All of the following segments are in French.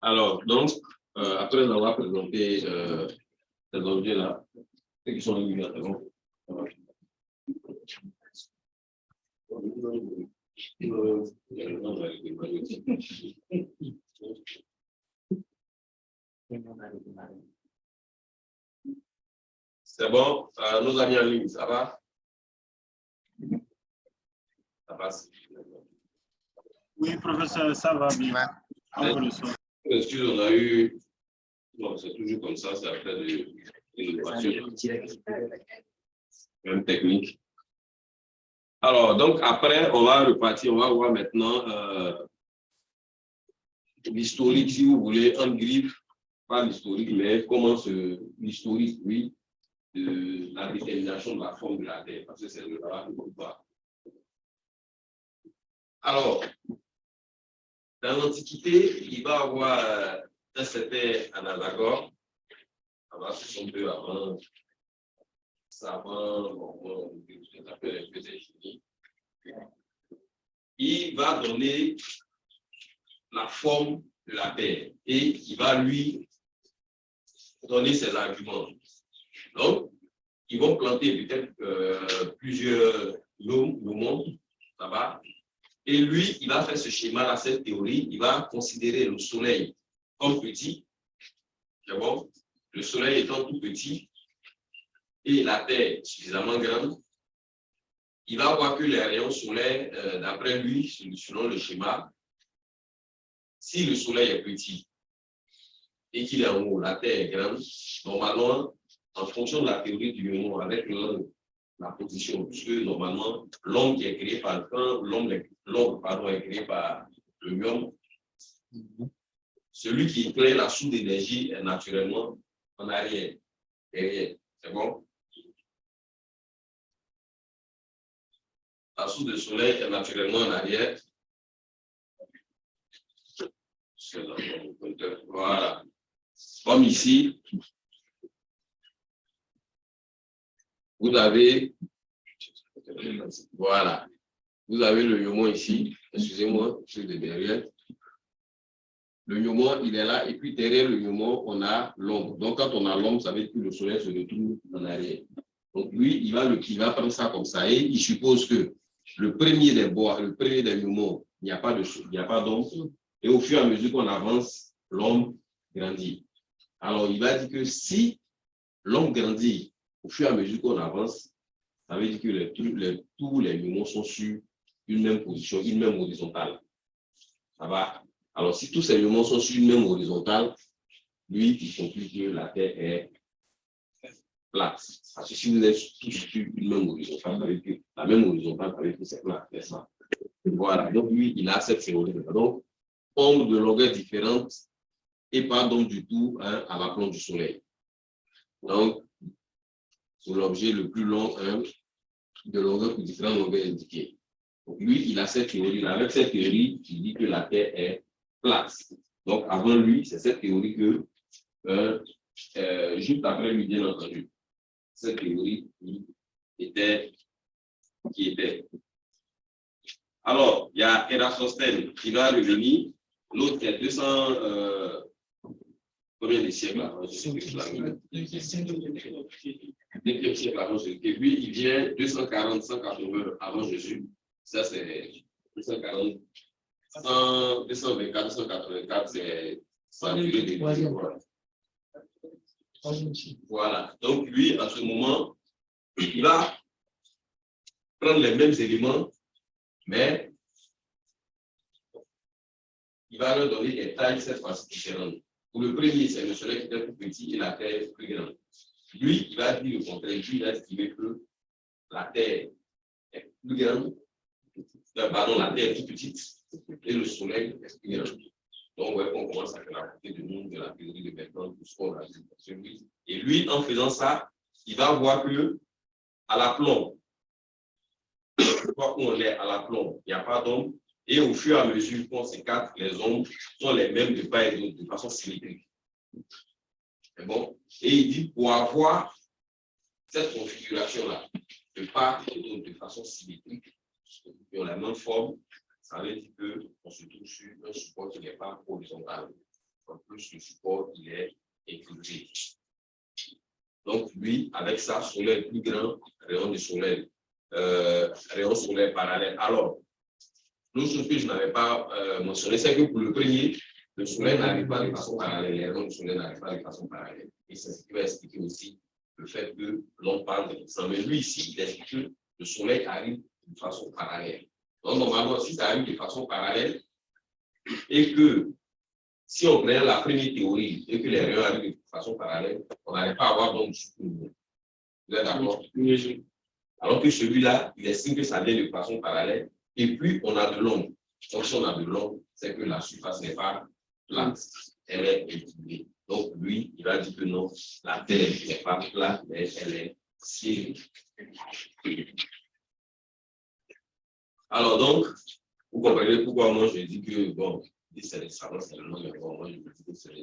Alors, donc, après avoir présenté ces objets-là, ceux qui sont immédiatement. C'est bon, nos amis en ligne, ça va? Ça passe? Oui, professeur, ça va bien. Excuse, on a eu. Non, c'est toujours comme ça, c'est après de l'innovation. Même technique. Alors, donc après, on va repartir, on va voir maintenant l'historique, si vous voulez, en griffe, pas l'historique, mais comment l'historique, oui, de la détermination de la forme de la Terre, parce que c'est le travail de pouvoir. Alors, dans l'Antiquité, il va y avoir un certain Anasagore, c'est un peu avant, il va donner la forme de la Terre et il va lui donner ses arguments. Donc, ils vont planter peut-être plusieurs noms, ça va. Et lui, il va faire ce schéma-là, cette théorie, il va considérer le Soleil comme petit, c'est bon, le Soleil étant tout petit et la Terre suffisamment grande. Il va voir que les rayons solaires, d'après lui, selon le schéma, si le Soleil est petit et qu'il est en haut, la Terre est grande, normalement, en fonction de la théorie du mouvement, avec la position, puisque normalement, l'ombre qui est créée par le temps, l'ombre est créée par le myome. Celui qui crée la source d'énergie est naturellement en arrière, derrière. C'est bon? La source du soleil est naturellement en arrière. Voilà. Comme ici, vous avez, voilà, vous avez le yaumon ici. Excusez-moi, je suis de derrière. Le yaumon, il est là, et puis derrière le yaumon, on a l'ombre. Donc, quand on a l'ombre, ça veut dire que le soleil se retrouve en arrière. Donc, lui, il va prendre ça comme ça, et il suppose que le premier des bois, le premier des yaumons, il n'y a pas d'ombre, et au fur et à mesure qu'on avance, l'ombre grandit. Alors, il va dire que si l'ombre grandit au fur et à mesure qu'on avance, ça veut dire que tous les yaumons sont sur une même position, une même horizontale. Ça va? Alors, si tous ces yaumons sont sur une même horizontale, lui, il conclut que la Terre est plate. Parce que si vous êtes tous sur une même horizontale, ça veut dire que la même horizontale, ça veut dire que c'est plate. C'est ça. Voilà. Donc, lui, il a cette théorie. Donc, ombre de longueur différente et pas donc du tout à l'aplomb du Soleil. Donc, c'est l'objet le plus long de longueur pour différentes longueurs indiquées. Donc, lui, il a cette théorie. Avec cette théorie, il dit que la Terre est plate. Donc, avant lui, c'est cette théorie que, juste après lui, bien entendu, cette théorie qui était. Alors, il y a Eratosthène qui va revenir. L'autre est 200. Combien de siècles avant Jésus-Christ? 2e siècle avant Jésus-Christ. Lui, il vient 240, 180 avant Jésus. Ça, c'est 240. 224, 284, c'est ça durée des voilà. Donc, lui, à ce moment, il va prendre les mêmes éléments, mais il va leur donner des tailles cette fois-ci différentes. Pour le premier, c'est le soleil qui est plus petit et la Terre est plus grande. Lui, il va dire le contraire. Lui, il a estimé que la Terre est plus grande, pardon, la Terre est plus petite et le soleil est plus grand. Donc, ouais, on commence à faire la portée du monde de la théorie de Bertrand Russell. Et lui, en faisant ça, il va voir que à l'aplomb, où on est à l'aplomb, il n'y a pas d'ombre, Et au fur et à mesure qu'on s'écarte, les ombres sont les mêmes de part et d'autre, de façon symétrique. C'est bon? Et il dit, pour avoir cette configuration-là, de part et d'autre, de façon symétrique, qui ont la même forme, ça veut dire qu'on se trouve sur un support qui n'est pas horizontal. En plus, le support, il est incliné. Donc, lui, avec ça, soleil plus grand, rayon du soleil, rayon solaire parallèle. Alors, l'autre chose que je n'avais pas mentionné, c'est que pour le premier, le soleil n'arrive pas de façon parallèle, les rayons du soleil n'arrivent pas de façon parallèle. Et c'est ce qui va expliquer aussi le fait que l'on parle de ça. Mais lui, ici, il explique que le soleil arrive de façon parallèle. Donc, normalement, si ça arrive de façon parallèle, et que si on prend la première théorie et que les rayons arrivent de façon parallèle, on n'arrive pas à avoir donc du supplément. Vous êtes d'accord? Alors que celui-là, il estime que ça vient de façon parallèle, et puis on a de l'ombre. Donc, si on a de l'ombre, c'est que la surface n'est pas plate, elle est inclinée. Donc, lui, il va dire que non, la Terre n'est pas plate, mais elle est sphérique. Alors, donc, vous comprenez pourquoi moi je dis que, bon, c'est les savants, c'est le nom, mais bon, moi je me dis que c'est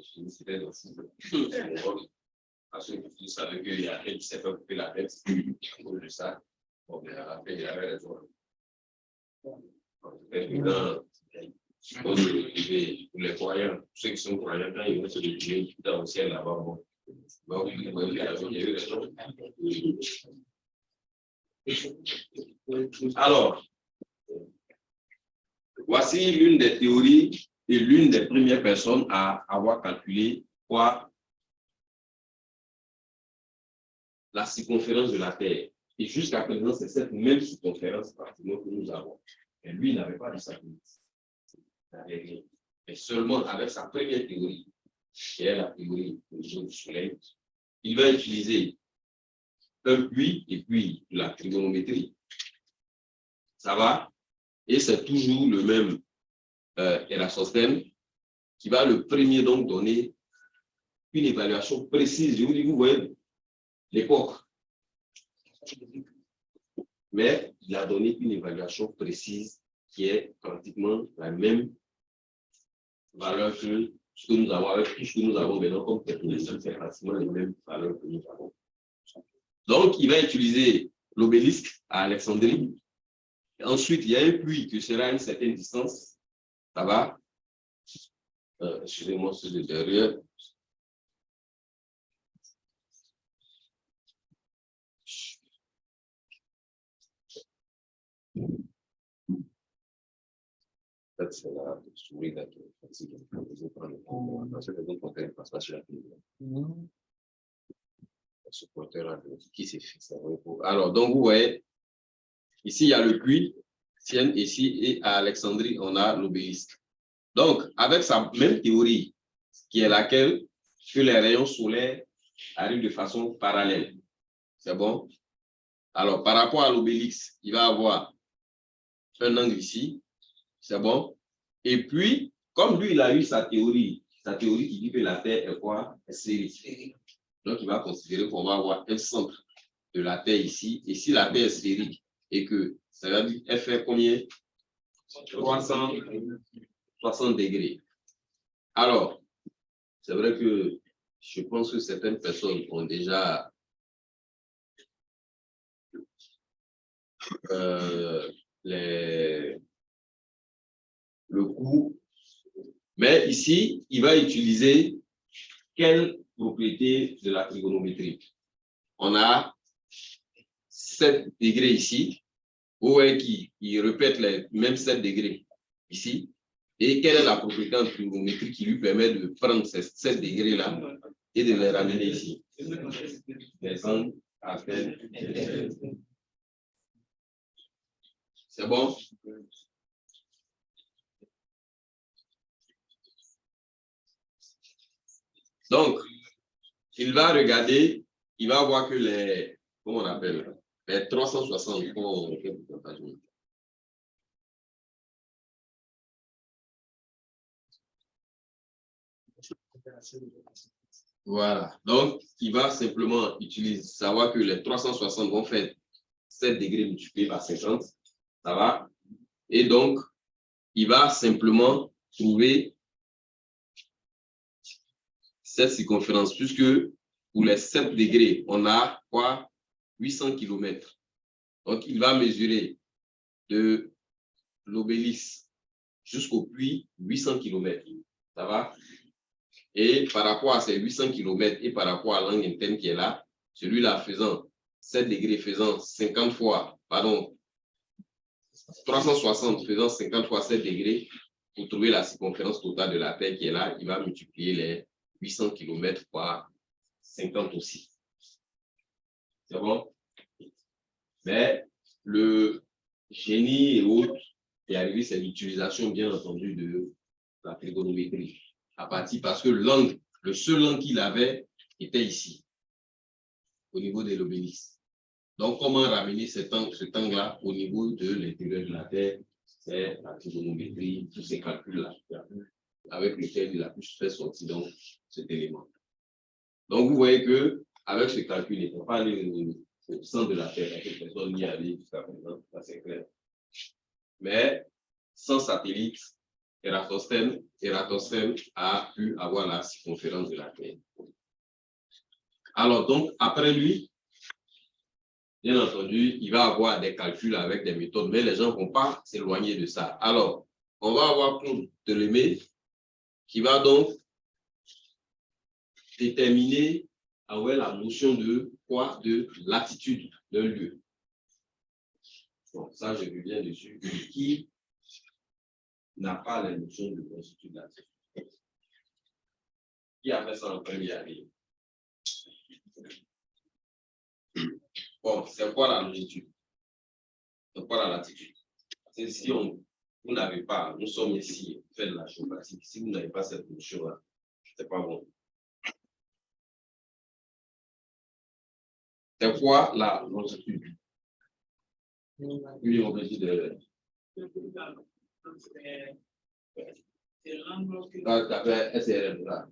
des fous. Parce que vous savez qu'il y a quelqu'un qui s'est fait couper la tête à cause de ça. Bon, mais après, il avait raison. Pour les croyants, ceux qui sont croyants, quand ils vont se retrouver dans le ciel là-bas, bon. Donc, il y a eu raison. Alors, voici l'une des théories et l'une des premières personnes à avoir calculé quoi la circonférence de la Terre. Et jusqu'à présent, c'est cette même circonférence pratiquement que nous avons. Et lui, il n'avait pas de satellite. Il n'avait rien. Mais seulement avec sa première théorie, qui est la théorie du Soleil, il va utiliser un puits et puis la trigonométrie. Ça va? Et c'est toujours le même Eratosthène qui va le premier donc donner une évaluation précise. Je vous dis, vous voyez l'époque. Mais il a donné une évaluation précise qui est pratiquement la même valeur que ce que nous avons avec tout ce que nous avons maintenant comme technologie, c'est pratiquement les mêmes valeurs que nous avons. Donc, il va utiliser l'obélisque à Alexandrie. Et ensuite, il y a un puits qui sera à une certaine distance. Ça va? Excusez-moi, c'est de derrière. C'est la souris là qui est fatiguée. Ce pointeur-là qui s'est fixé. Alors, donc, vous voyez, ici, il y a le puits, ici, et à Alexandrie, on a l'obélisque. Donc, avec sa même théorie, qui est laquelle que les rayons solaires arrivent de façon parallèle. C'est bon? Alors, par rapport à l'obélisque, il va avoir un angle ici. C'est bon? Et puis, comme lui, il a eu sa théorie qui dit que la Terre est quoi? Est sphérique. Donc, il va considérer qu'on va avoir un centre de la Terre ici. Et si la Terre est sphérique et que ça veut dire elle fait combien? 360 degrés. Alors, c'est vrai que je pense que certaines personnes ont déjà le coup. Mais ici, il va utiliser quelle propriété de la trigonométrie? On a 7 degrés ici. Vous voyez qu'il répète les mêmes 7 degrés ici. Et quelle est la propriété en trigonométrie qui lui permet de prendre ces 7 degrés-là et de les ramener ici? Descendre à peine. C'est bon? Donc, il va regarder, il va voir que les, comment on appelle, les 360. Voilà. Donc, il va simplement savoir que les 360 vont faire 7 degrés multipliés par 50. Ça va? Et donc, il va simplement trouver cette circonférence, puisque pour les 7 degrés, on a quoi? 800 km. Donc, il va mesurer de l'obélisque jusqu'au puits 800 km. Ça va? Et par rapport à ces 800 km et par rapport à l'angle interne qui est là, celui-là faisant 7 degrés, faisant 50 fois, pardon, 360 faisant 50 fois 7 degrés, pour trouver la circonférence totale de la Terre qui est là, il va multiplier les 800 km par 50 aussi. C'est bon? Mais le génie et autres est arrivé, c'est l'utilisation, bien entendu, de la trigonométrie. À partir, parce que l'angle, le seul angle qu'il avait était ici, au niveau de l'obélisque. Donc, comment ramener cet angle-là au niveau de l'intérieur de la Terre? C'est la trigonométrie, tous ces calculs-là, avec lesquels il a pu faire sortir donc cet élément. Donc, vous voyez que avec ce calcul, il ne faut pas aller au centre de la Terre, parce que personne n'y allait jusqu'à présent, ça c'est clair. Mais sans satellite, Eratosthène a pu avoir la circonférence de la Terre. Alors, donc, après lui, bien entendu, il va avoir des calculs avec des méthodes, mais les gens ne vont pas s'éloigner de ça. Alors, on va avoir Claude Ptolémée qui va donc déterminer la notion de quoi? De latitude d'un lieu. Bon, ça, je reviens dessus. Qui n'a pas la notion de longitude de la Terre? Qui a fait ça en première année? Bon, c'est quoi la longitude? C'est quoi la latitude? C'est si vous n'avez pas, nous sommes ici, fait de la géographie, si vous n'avez pas cette notion-là, c'est pas bon. C'est quoi la longitude? Oui, on veut dire de... SRM là.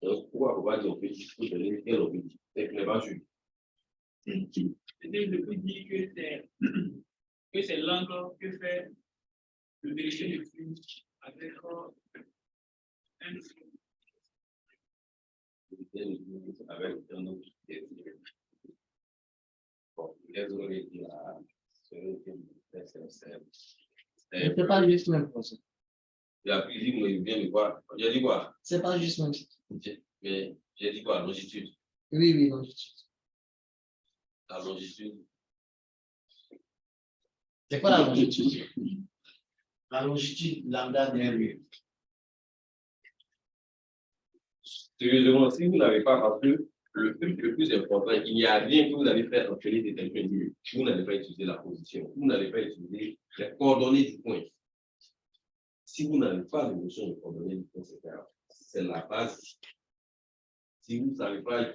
Donc, pourquoi on va dire objectif pour donner quel objectif? C'est que pas juste. Je peux dire que c'est l'angle que fait le vérifier le flux avec un c'est pas juste même chose. Il a pris dit, mais il vient de voir. J'ai dit quoi? C'est pas juste même. Mais j'ai dit quoi? Longitude. Oui, oui, longitude. La longitude. C'est quoi la longitude? La longitude lambda d'un lieu. Sérieusement, si vous n'avez pas rappelé, le truc le plus important, il n'y a rien que vous allez faire en tenir des lieu. Vous n'allez pas utiliser la position. Vous n'allez pas utiliser les coordonnées du point. Si vous n'avez pas de notion de coordonnées du point, c'est la base. Si vous ne savez pas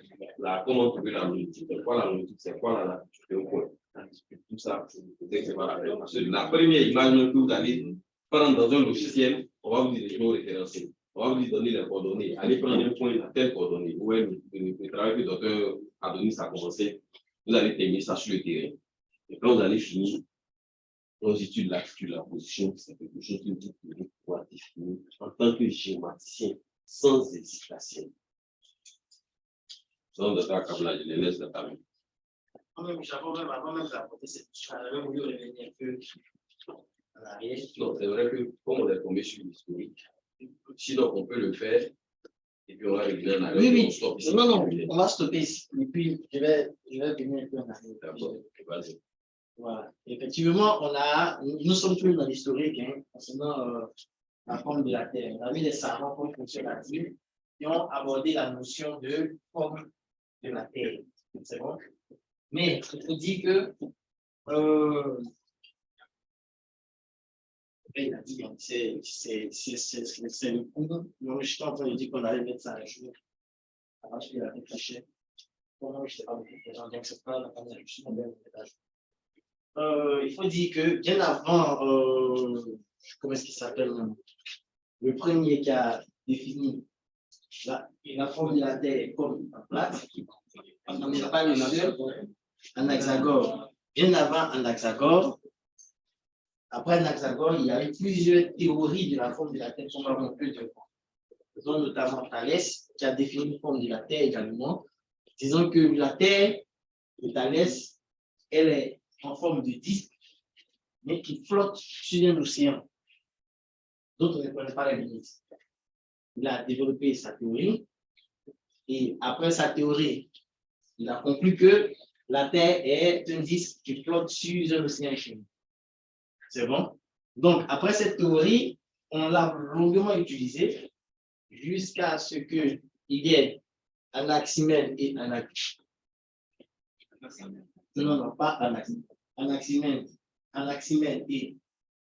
comment trouver la longitude, c'est quoi la longitude, c'est quoi la latitude d'un point. Tout ça, c'est pas la même. La première image que vous allez prendre dans un logiciel, on va vous dire les mots référencés. On va vous donner les coordonnées. Allez prendre un point à telle coordonnée. Où est le travail que le docteur Adonis a commencé. Vous allez terminer ça sur le terrain. Et quand vous allez finir, longitude, latitude, la position, c'est quelque chose que vous pouvez pouvoir définir en tant que géomaticien, sans hésitation. Sans de ta câblage, je les laisse de ta main. Avant même d'apporter cette question, j'avais voulu revenir un peu en arrière. Non, c'est vrai que comme on est tombé sur l'historique, sinon on peut le faire et puis on va revenir en arrière. Oui, oui. On stoppe ici. Non, on va stopper ici. Et puis, je vais venir un peu en arrière. D'accord, vas-y. Voilà. Effectivement, nous sommes tous dans l'historique, hein, concernant la forme de la Terre. On a vu les savants comme Constantine qui ont abordé la notion de forme de la Terre. C'est bon? Mais il faut dire que il a dit, c'est le coup. Je suis en train de dire qu'on allait mettre ça un jour. Alors, je vais la réfléchir. Pour je ne sais pas beaucoup de gens, donc c'est pas la première question. Il faut dire que bien avant, comment est-ce qu'il s'appelle, le premier qui a défini la forme de la Terre comme un plate, on n'a pas le un hexagore. Bien avant un hexagore, Après Anaxagore, il y a eu plusieurs théories de la forme de la Terre qu'on va montrer devant. Dont notamment Thalès, qui a défini une forme de la Terre également, disant que la Terre de Thalès, elle est en forme de disque, mais qui flotte sur un océan. D'autres ne connaissent pas la limite. Il a développé sa théorie, et après sa théorie, il a conclu que la Terre est un disque qui flotte sur un océan infini. C'est bon? Donc, après cette théorie, on l'a longuement utilisée jusqu'à ce qu'il y ait Anaximène et non, pas Anaximène et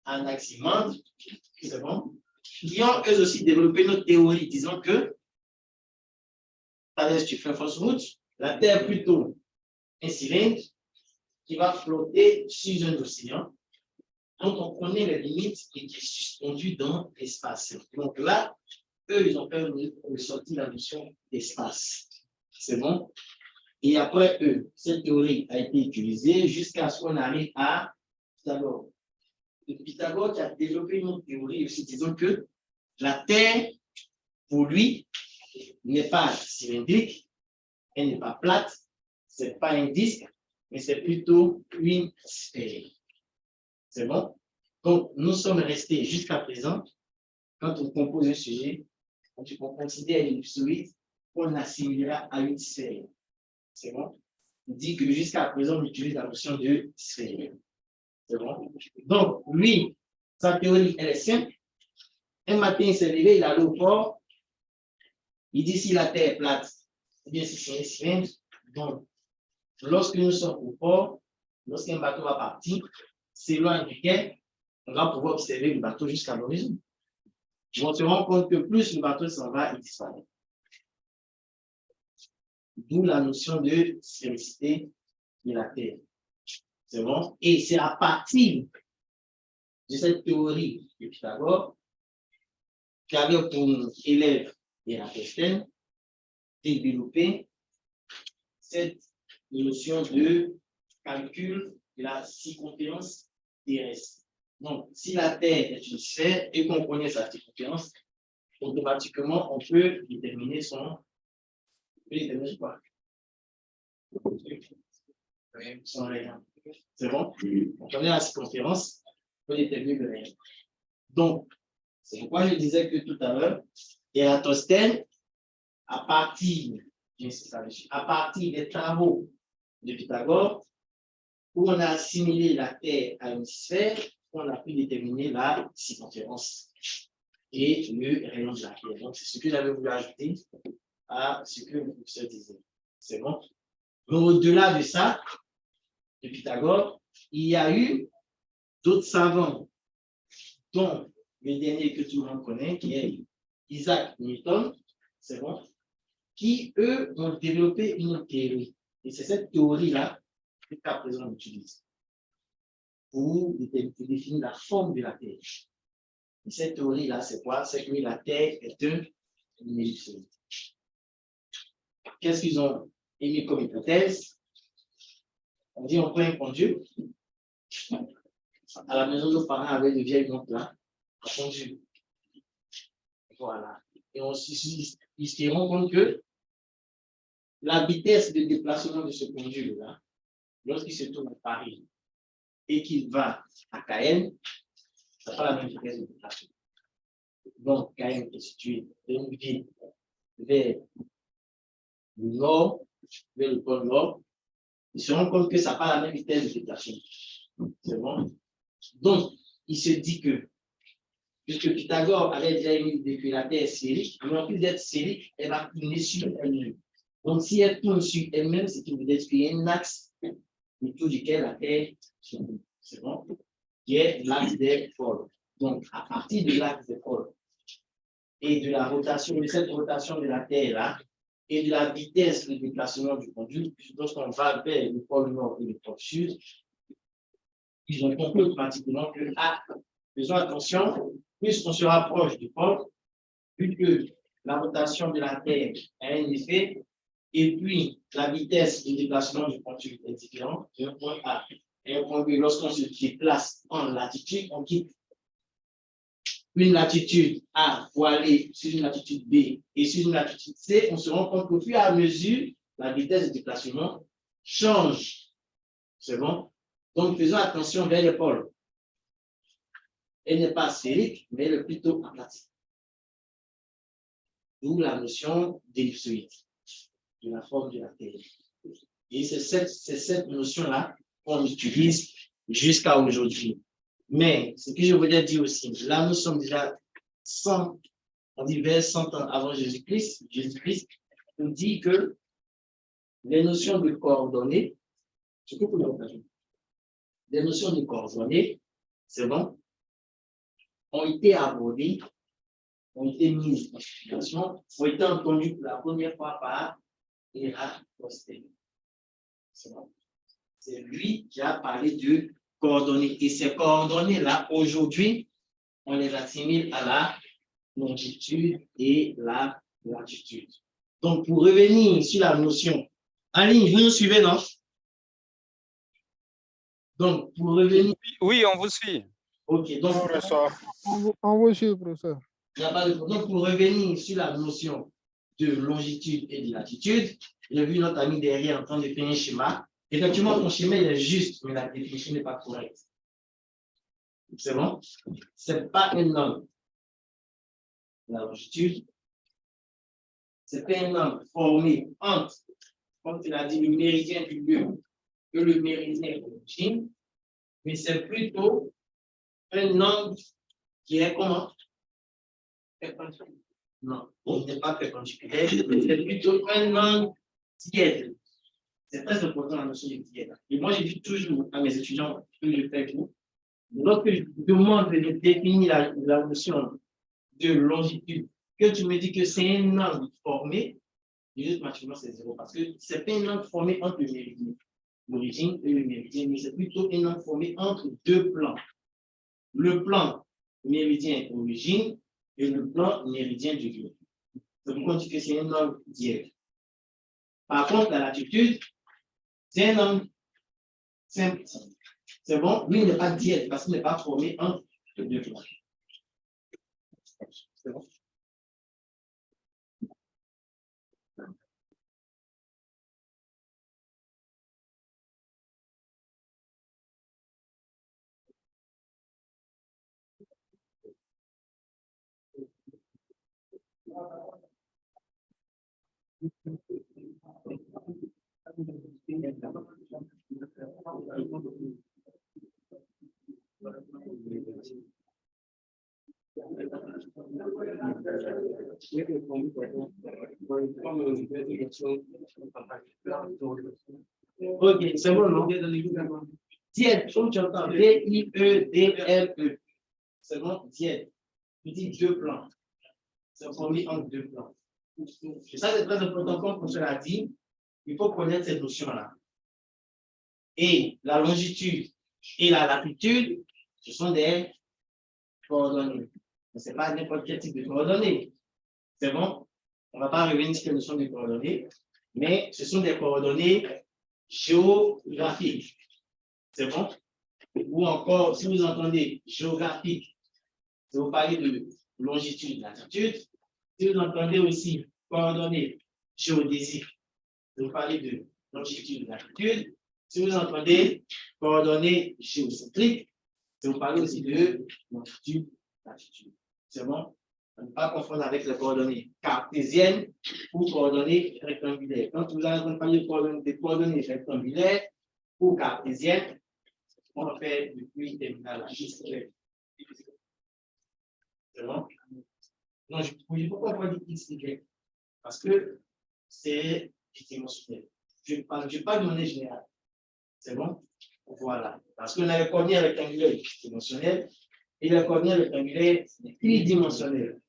Anaximandre, c'est bon? Qui ont eux aussi développé notre théorie, disant que, tu fais fausse route, la Terre est plutôt un cylindre qui va flotter sur un océan, dont on connaît les limites et qui est suspendu dans l'espace. Donc là, eux, ils ont fait ressortir la notion d'espace. C'est bon? Et après eux, cette théorie a été utilisée jusqu'à ce qu'on arrive à Pythagore. Pythagore qui a développé une autre théorie aussi, disant que la Terre, pour lui, n'est pas cylindrique, elle n'est pas plate, ce n'est pas un disque, mais c'est plutôt une sphère. C'est bon? Donc, nous sommes restés jusqu'à présent, quand on compose un sujet, quand on considère l'ellipsoïde, on assimilera à une sphère. C'est bon? On dit que jusqu'à présent, on utilise la notion de sphère. C'est bon? Donc, lui, sa théorie, elle est simple. Un matin, il s'est levé, il est allé au port. Il dit si la Terre est plate, ou bien si c'est un cylindre. Donc, lorsque nous sommes au port, lorsqu'un bateau va partir, s'éloigne du quai, on va pouvoir observer le bateau jusqu'à l'horizon. On se rend compte que plus le bateau s'en va, il disparaît. D'où la notion de sphérécité de la Terre. C'est bon? Et c'est à partir de cette théorie de Pythagore qu'avait pour élève Eratosthène développé cette notion de calcul de la circonférence terrestre. Donc, si la Terre est une sphère et qu'on connaît sa circonférence, automatiquement, on peut déterminer son quoi? Son rayon. C'est bon? On connaît la circonférence, on peut déterminer le rayon. Donc, c'est pourquoi je disais que tout à l'heure, Eratosthène, à partir des travaux de Pythagore, où on a assimilé la Terre à une sphère, on a pu déterminer la circonférence et le rayon de la Terre. Donc, c'est ce que j'avais voulu ajouter à ce que le professeur disait. C'est bon? Mais au-delà de ça, de Pythagore, il y a eu d'autres savants, dont le dernier que tout le monde connaît, qui est Isaac Newton, c'est bon, qui, eux, ont développé une théorie. Et c'est cette théorie-là qu'à présent on utilise pour définir la forme de la Terre. Et cette théorie-là, c'est quoi? C'est que la Terre est une ellipsoïde. Qu'est-ce qu'ils ont émis comme hypothèse? On dit on prend un pendule. À la maison, nos parents avaient de vieilles montres là, un pendule. Voilà. Et ils se rendent compte que la vitesse de déplacement de ce pendule-là, lorsqu'il se tourne à Paris et qu'il va à Cayenne, ça n'a pas la même vitesse de déplacement. Donc, Cayenne est situé dans une ville vers le nord, vers le pôle nord. Ils se rendent compte que ça n'a pas la même vitesse de déplacement. C'est bon? Donc, il se dit que, puisque Pythagore avait déjà émis que la Terre est sphérique, mais en plus d'être sphérique, elle va tourner sur elle-même. Donc, si elle tourne sur elle-même, c'est qu'il veut dire qu'il y a un axe autour duquel la Terre tourne. C'est bon? Qui est l'axe des pôles. Donc, à partir de l'axe des pôles et de la rotation, de cette rotation de la Terre-là, et de la vitesse de déplacement du pendule, lorsqu'on va vers le pôle nord et le pôle sud, ils ont compris automatiquement que, faisons attention, plus on se rapproche du pôle, vu que la rotation de la Terre a un effet, et puis la vitesse de déplacement du pendule est différente d'un point A et un point B, lorsqu'on se déplace en latitude, on quitte une latitude A pour aller sur une latitude B et sur une latitude C, on se rend compte qu'au fur et à mesure, la vitesse de déplacement change. C'est bon? Donc, faisons attention vers les pôles. Elle n'est pas sphérique, mais elle est plutôt aplatie. D'où la notion d'ellipsoïde, de la forme de la Terre. Et c'est cette notion-là qu'on utilise jusqu'à aujourd'hui. Mais ce que je voulais dire aussi, là nous sommes déjà 100, on dit vers 100 ans avant Jésus-Christ nous dit que les notions de coordonnées, ce que vous voulez, les notions de coordonnées, c'est bon, ont été abordées, ont été mises en application, ont été entendues pour la première fois par Eratosthène. C'est bon. C'est lui qui a parlé de coordonnées. Et ces coordonnées-là, aujourd'hui, on les assimile à la longitude et la latitude. Donc, pour revenir sur la notion, en ligne, vous nous suivez, non? Donc, pour revenir... Oui, on vous suit. OK, donc... On vous suit, professeur. Il n'y a pas de problème. Donc, pour revenir sur la notion de longitude et de latitude, j'ai vu notre ami derrière en train de faire un schéma. Effectivement, ton schéma il est juste, mais la définition n'est pas correcte. C'est bon? Ce n'est pas un angle. La longitude, ce n'est pas un angle formé entre, comme tu l'as dit, le méridien du lieu et le méridien de l'origine, mais c'est plutôt un angle qui est comment? Non, il n'est pas perpendiculaire, c'est plutôt un angle dièdre. C'est très important la notion de dièdre. Et moi, je dis toujours à mes étudiants que je fais vous, lorsque je demande de définir la notion de longitude, que tu me dis que c'est un angle formé, juste mathématiquement c'est zéro, parce que ce n'est pas un angle formé entre le méridien, l'origine et le méridien, mais c'est plutôt un angle formé entre deux plans. Le plan méridien origine et le plan méridien du lieu. C'est pourquoi on dit que c'est un angle dièdre. Par contre, la latitude, c'est un angle simple. C'est bon? Lui, il n'est pas dièdre parce qu'il n'est pas formé entre les deux plans. C'est bon? Ok, c'est bon, non? Dièdre, comme tu entends, D-I-E-D-L-E. C'est bon, dièdre. Tu dis deux plans. C'est formé entre deux plans. Et ça, c'est très important, comme on se l'a dit, il faut connaître cette notion-là. Et la longitude et la latitude, ce sont des coordonnées. Mais ce n'est pas n'importe quel type de coordonnées. C'est bon? On ne va pas revenir sur les notions de coordonnées, mais ce sont des coordonnées géographiques. C'est bon? Ou encore, si vous entendez géographique, si vous parlez de longitude, latitude, si vous entendez aussi coordonnées géodésiques, si vous parlez de longitude, latitude, si vous entendez coordonnées géocentriques, si vous parlez aussi de longitude, latitude. C'est bon? Ne pas confondre avec les coordonnées cartésiennes ou coordonnées rectangulaires. Quand vous allez parler de coordonnées rectangulaires ou cartésiennes, on le fait depuis terminal la liste. C'est bon? Non, pourquoi on va dire X, Y? Parce que c'est dimensionnel. Je ne parle pas de monnaie générale. C'est bon? Voilà. Parce qu'on a le coordonnées rectangulaire dimensionnel et le coordonnées rectangulaire tridimensionnel.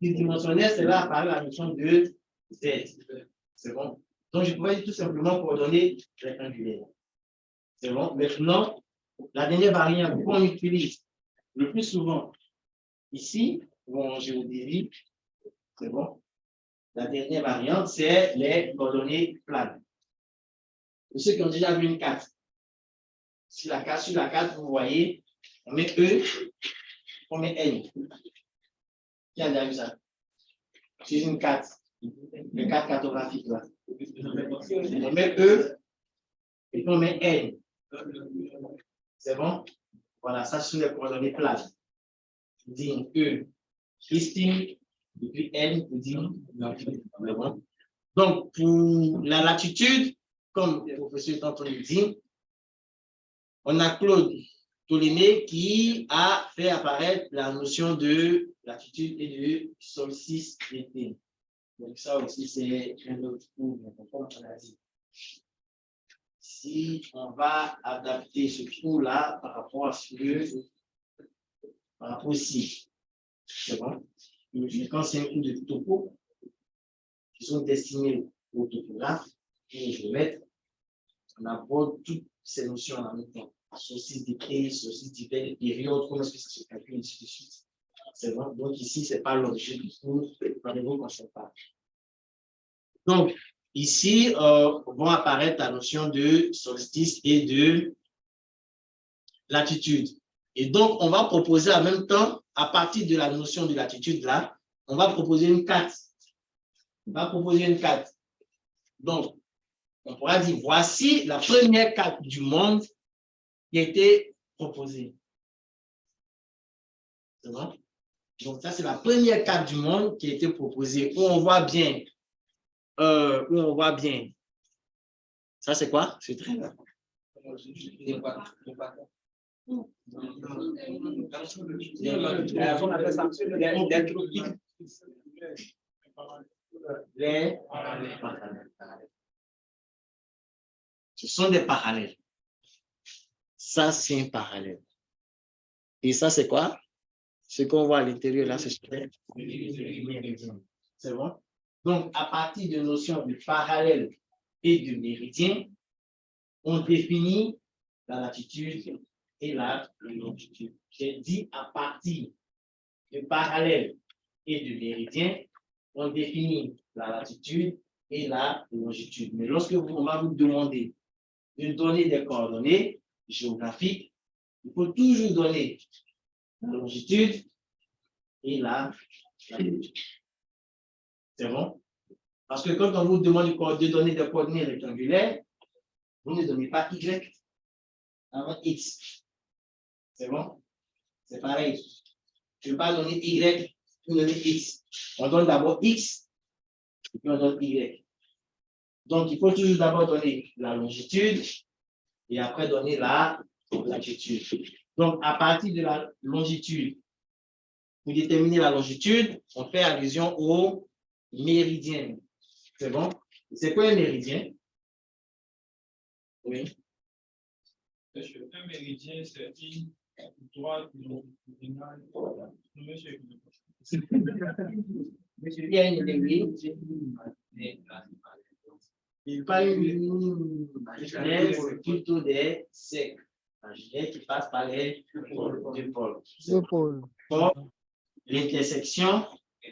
Tridimensionnel, c'est là par la notion de Z. C'est bon? Donc, je pourrais dire tout simplement coordonnées rectangulaires. C'est bon? Maintenant, la dernière variante qu'on utilise le plus souvent ici, ou en géodésie, c'est bon? La dernière variante, c'est les coordonnées planes. Pour ceux qui ont déjà vu une carte, Sur la carte, vous voyez, on met E, on met N. Qui a déjà vu ça? C'est une carte. Une carte cartographique là. On met E et puis on met N. C'est bon? Voilà, ça sont les coordonnées plates. Vous dites E, listing, et puis N, vous dites bon. Donc, pour la latitude, comme le professeur tantôt nous dit, on a Claude Ptolémée qui a fait apparaître la notion de latitude et de solstice d'été. Donc, ça aussi, c'est un autre cours, comme on a dit. Si on va adapter ce cours-là par rapport à ce que, par rapport aussi, c'est bon? Quand c'est un cours de topo, qui sont destinés aux topographes, et je vais mettre, on aborde toutes ces notions en même temps. Solstice d'été, solstice d'hiver, période, comment est-ce que ça se calcule, ainsi de suite. C'est bon? Donc ici, ce n'est pas l'objet du cours, prenez-vous qu'on se parle. Donc, ici, vont apparaître la notion de solstice et de latitude. Et donc, on va proposer en même temps, à partir de la notion de latitude là, on va proposer une carte. On va proposer une carte. Donc, on pourra dire, voici la première carte du monde qui a été proposée. C'est bon? Donc, ça, c'est la première carte du monde qui a été proposée, où on voit bien. Ça, c'est quoi? C'est très bien. Ce sont des parallèles. Ça, c'est un parallèle. Et ça, c'est quoi? Ce qu'on voit à l'intérieur, là, c'est c'est bon? Donc, à partir de notions de parallèle et de méridien, on définit la latitude et la longitude. J'ai dit à partir de parallèle et de méridien, on définit la latitude et la longitude. Mais lorsque on va vous demander de donner des coordonnées géographiques, il faut toujours donner la longitude et la latitude. C'est bon? Parce que quand on vous demande de donner des coordonnées rectangulaires, vous ne donnez pas Y avant X. C'est bon? C'est pareil. Je ne vais pas donner Y pour donner X. On donne d'abord X, et puis on donne Y. Donc, il faut toujours d'abord donner la longitude et après donner la latitude. Donc, à partir de la longitude, pour déterminer la longitude, on fait allusion au méridien. C'est bon? C'est quoi un méridien? Oui. Un méridien, c'est une droite longitudinale. Monsieur, il y a une méridien. Pas une imaginaire, c'est plutôt des cercles imaginaires qui passent par les deux pôles. L'intersection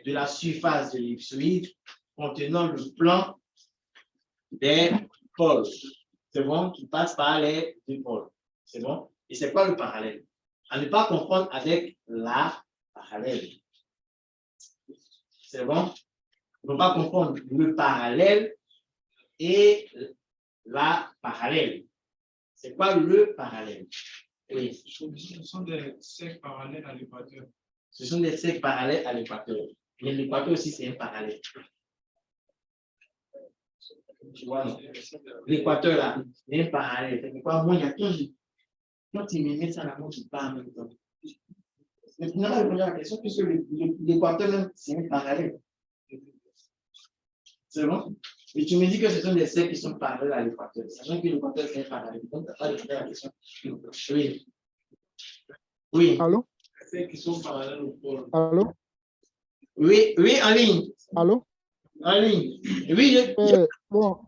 de la surface de l'ellipsoïde contenant le plan des pôles. C'est bon, qui passe par les deux pôles. C'est bon? Et c'est quoi le parallèle? À ne pas confondre avec la parallèle. C'est bon? Ne pas confondre le parallèle et la parallèle. C'est quoi le parallèle? Oui. Ce sont des cercles parallèles à l'équateur. Ce sont des cercles parallèles à l'équateur. Mais l'équateur aussi, c'est un parallèle. Tu vois, l'équateur là, c'est un parallèle. Moi, il y a quand tu me mets ça là, moi, je parle en même temps. Mais finalement, je pose la question, puisque l'équateur même, c'est un parallèle. C'est bon? Et tu me dis que ce sont des cercles qui sont parallèles à l'équateur. Sachant que l'équateur, c'est un parallèle. Donc, tu n'as pas de la question. Oui. Oui. Allô? Les cercles qui sont parallèles au pôle. Allô? Oui, oui, en ligne. Allô? En ligne. Oui, bon.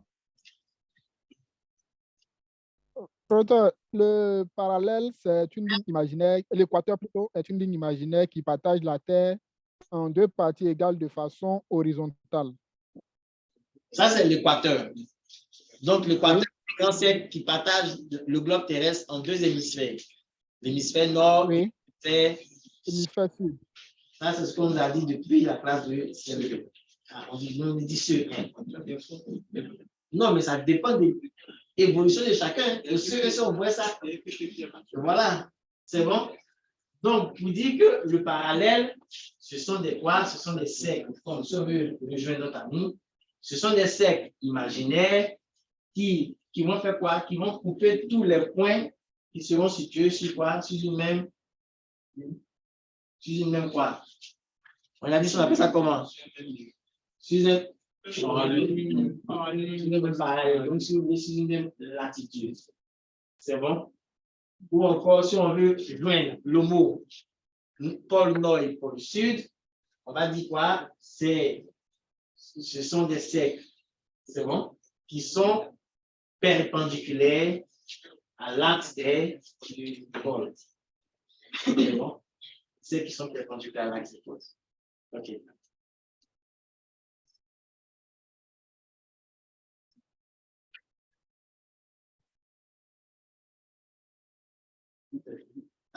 Professeur, le parallèle, c'est une ligne imaginaire, l'équateur plutôt est une ligne imaginaire qui partage la Terre en deux parties égales de façon horizontale. Ça, c'est l'équateur. Donc, l'équateur, grand cercle qui partage le globe terrestre en deux hémisphères. L'hémisphère nord Oui. et Hémisphère sud. ça, c'est ce qu'on nous a dit depuis la classe de CM2. On dit ce. Non, mais ça dépend de l'évolution de chacun. Et si on voit ça, voilà, c'est bon. Donc, vous dites que le parallèle, ce sont des quoi? Ce sont des cercles. Comme si on veut rejoindre notre ami, ce sont des cercles imaginaires qui vont faire quoi? Qui vont couper tous les points qui seront situés sur quoi? Sur une même quoi? On a dit ça, on appelle ça comment? Sur une même latitude. C'est bon? Ou encore, si on veut joindre le mot pôle nord et pôle sud, on va dire quoi? Ce sont des cercles, c'est bon? Qui sont perpendiculaires à l'axe des pôles. C'est bon? Ceux qui sont perpendiculaires à l'axe des pôles. OK.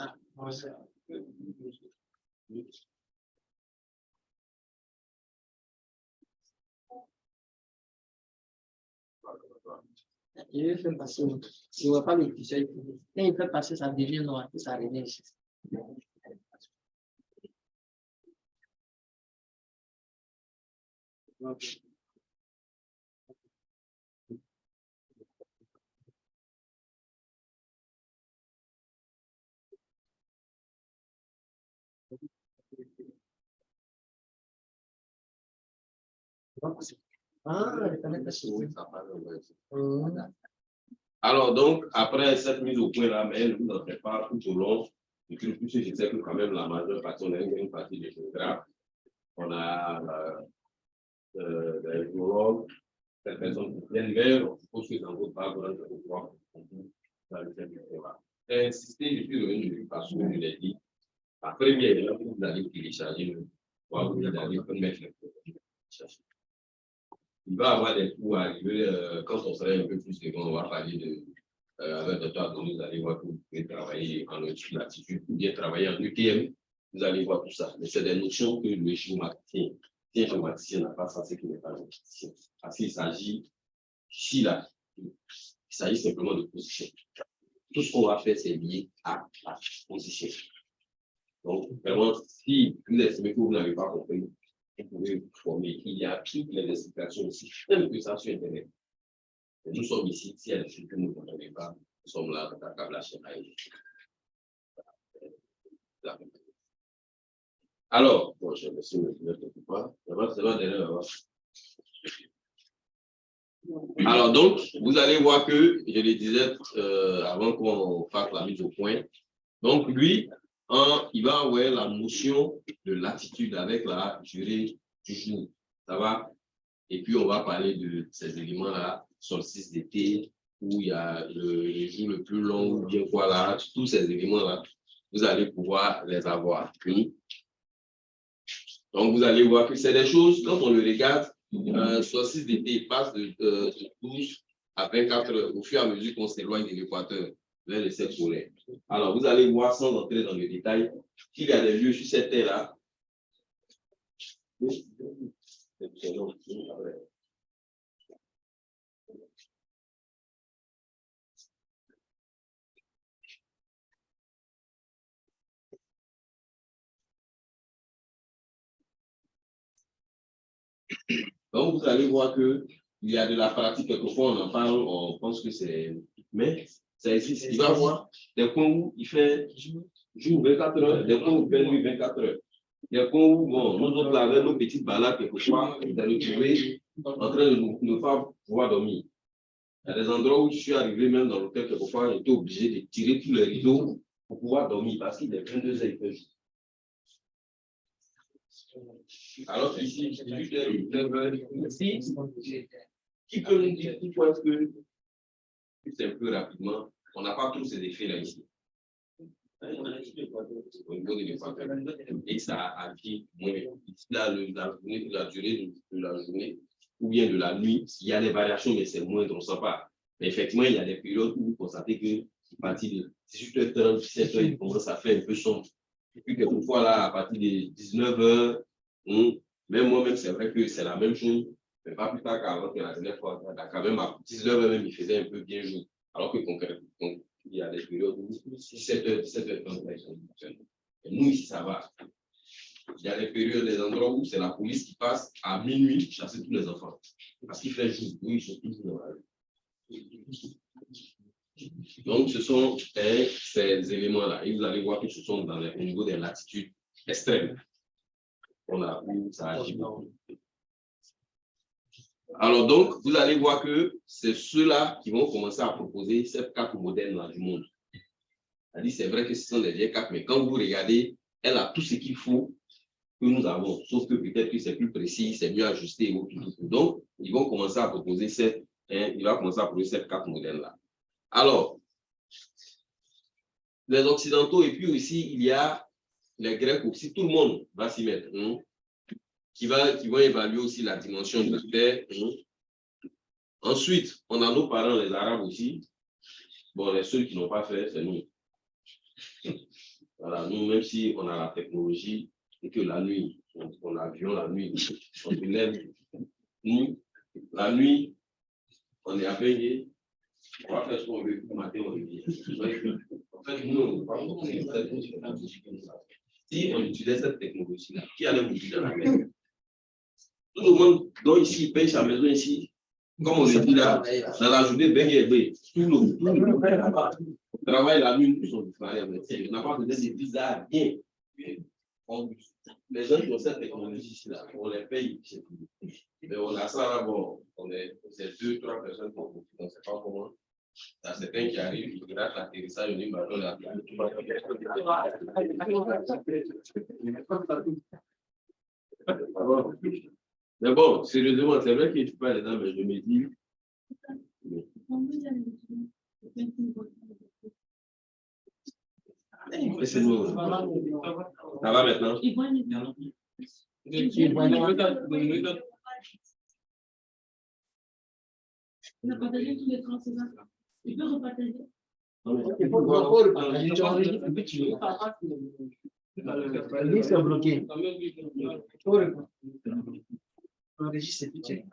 Ah, je vais faire passer. Si on ne voit pas le t-shirt, quand il fait passer, ça devient noir, ça revient ici. Okay. Alors, donc, après cette mise au point là, mais elle ne nous en fait pas tout au long du cursus. Je sais que quand même la majeure partie, on a une partie des géographes, on a des géologues, des personnes qui viennent vers, on suppose que dans votre background, on voit dans le thème du programme. J'ai insisté, je suis revenu parce que je l'ai dit, la première, vous allez télécharger, vous allez mettre les télécharger. Il va y avoir des cours à arriver quand on sera un peu plus devant, on va parler de avec le temps, vous allez voir que vous pouvez travailler en latitude ou bien travailler en UTM, vous allez voir tout ça. Mais c'est des notions que le géomaticien n'a pas, ça c'est qu'il n'est pas géomaticien. Parce qu'il s'agit ici, là, il s'agit simplement de position. Tout ce qu'on va faire, c'est lié à la position. Donc, vraiment, si vous estimez que vous n'avez pas compris, vous pouvez vous former. Il y a toutes les explications aussi, même que ça sur Internet. Et nous sommes ici, si il y a des choses que nous ne comprenons pas, nous sommes là dans la table à Chéraï. Alors, bon, je me suis ne sais pas. C'est loin derrière. Alors, donc, vous allez voir que, je le disais avant qu'on fasse la mise au point, donc lui, il va avoir la notion de latitude avec la durée du jour. Ça va? Et puis, on va parler de ces éléments-là, solstice d'été, où il y a le jour le plus long, ou bien quoi là, tous ces éléments-là, vous allez pouvoir les avoir. Oui. Donc, vous allez voir que c'est des choses, quand on le regarde, solstice d'été passe de 12 à 24 heures au fur et à mesure qu'on s'éloigne de l'équateur vers le cercle polaire. Alors, vous allez voir, sans entrer dans le détail, qu'il y a des lieux sur cette terre-là. Donc, vous allez voir qu'il y a de la pratique. Quelquefois, on en parle, on pense que c'est... Mais ça existe. Il va y avoir des coins où il fait jour 24 heures, des coins où il fait nuit 24 heures. Des coins où, bon, nous autres, là, avec nos petites balades, quelquefois, vous allez trouver en train de ne pas pouvoir dormir. Il y a des endroits où je suis arrivé, même dans l'hôtel, quelquefois, j'étais obligé de tirer tous les rideaux pour pouvoir dormir parce qu'il est 22 heures, il fait jour. Alors, ici, qui peut nous dire pourquoi est-ce que, c'est un peu rapidement, on n'a pas tous ces effets-là ici. Au niveau de l'équateur. Et ça agit moins. Là, la durée de la journée ou bien de la nuit, il y a des variations, mais c'est moins, on ne sent pas. Mais effectivement, il y a des périodes où vous constatez que à partir de 18h30, 17h, il commence à faire un peu sombre. Et puis, quelquefois, là, à partir de 19h, même moi-même, c'est vrai que c'est la même chose, mais pas plus tard qu'avant que la dernière fois. Quand même, à 19h même, il faisait un peu bien jour. Alors que concrètement, il y a des périodes où 17h, 17h30, et nous, ici, ça va. Il y a des périodes, des endroits où c'est la police qui passe à minuit chasser tous les enfants. Parce qu'il fait jour. Oui, ils sont tous dans la rue. Donc, ce sont ces éléments-là. Et vous allez voir que ce sont au niveau des latitudes extrêmes. On a où ça agit. Alors, donc, vous allez voir que c'est ceux-là qui vont commencer à proposer cette carte moderne du monde. C'est vrai que ce sont des vieilles cartes, mais quand vous regardez, elle a tout ce qu'il faut que nous avons, sauf que peut-être que c'est plus précis, c'est mieux ajusté. Donc, ils vont commencer à proposer il va commencer à proposer cette carte moderne-là. Alors, les Occidentaux, et puis aussi, il y a les Grecs aussi, tout le monde va s'y mettre, qui vont évaluer aussi la dimension de la Terre. Ensuite, on a nos parents, les Arabes aussi. Bon, les seuls qui n'ont pas fait, c'est nous. Voilà, nous, même si on a la technologie et que la nuit, on a l'avion la nuit, on se lève, nous, la nuit, on est à veiller, on va faire ce qu'on veut, le matin, on revient. En fait, nous, on ne pas si on utilisait cette technologie-là, qui allait mourir dans la mer? Tout le monde, donc ici, il paye sa maison ici, comme on le dit là, dans la journée, ben, tout le travail la nuit, nous sommes disparaît. On n'a pas besoin de visa, rien. Les gens qui ont cette technologie ici, là, on les paye. Mais on a ça là, bon, c'est 2, 3 personnes qui on ne sait pas comment. Il y a certains qui arrivent, qui ratent l'atterrissage, on dit, bah, on a mais bon, sérieusement, c'est vrai que tu parles dedans, mais je me dis. Ça va maintenant? On a partagé tous les 30 secondes. Tu peux repartager? C'est bloqué. Enregistre, c'est pitché.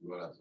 Voilà,